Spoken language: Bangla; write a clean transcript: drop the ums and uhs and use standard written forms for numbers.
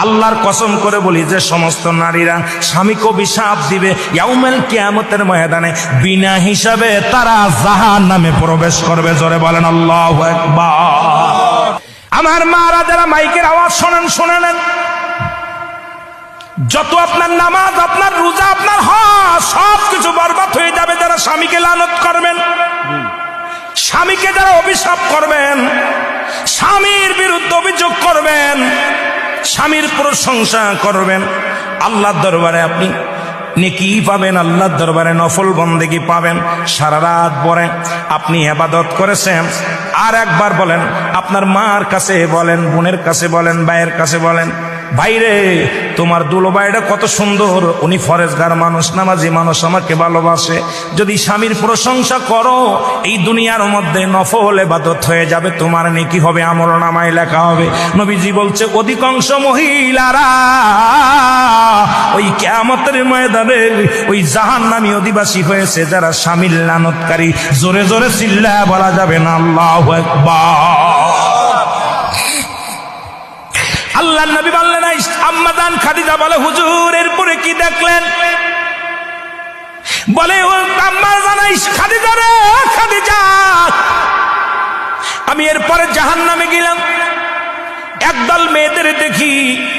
আল্লাহর কসম করে বলি যে সমস্ত নারীরা স্বামীকে অভিশাপ দিবে ইয়াউমুল কিয়ামতের ময়দানে বিনা হিসাবে তারা জাহান্নামে প্রবেশ করবে। জোরে বলেন আল্লাহু আকবার। আমার মারা যারা মাইকের আওয়াজ শোনেন, শুনে নেন, যত আপনার নামাজ, আপনার রোজা, আপনার হজ সব কিছু বরবাদ হয়ে যাবে যারা স্বামীকে লানত করবেন, স্বামীকে যারা অভিশাপ করবেন, স্বামীর বিরুদ্ধে অভিযোগ করবেন, স্বামীর প্রশংসা করবেন। আল্লাহর দরবারে আপনি নেকি পাবেন, আল্লাহর দরবারে নফল বন্দেগী পাবেন। সারা রাত পরে আপনি ইবাদত করেছেন, আর একবার বলেন, আপনার মার কাছে বলেন, বোনের কাছে বলেন, ভাইয়ের কাছে বলেন, ভাইরে তোমার দুলোবাইটা কত সুন্দর, উনি ফরেজগার মানুষ, নামাজি মানুষ, আমাকে ভালোবাসে। যদি স্বামীর প্রশংসা করো, এই দুনিয়ার মধ্যে নফল ইবাদত হয়ে যাবে, তোমার নেকি হবে, আমলনামায় লেখা হবে। নবীজি বলছে অধিকাংশ মহিলারা ওই কিয়ামতের ময়দানে ওই জাহান্নামী অধিবাসী হয়েছে যারা স্বামীর লানতকারী। জোরে জোরে চিল্লায়া বলা যাবে না আল্লাহু আকবার। আল্লাহর নবী বললেন, আম্মা জান খাদিজা বলে, হুজুর এরপরে কি দেখলেন? বলে ও আম্মা জান খাদিজা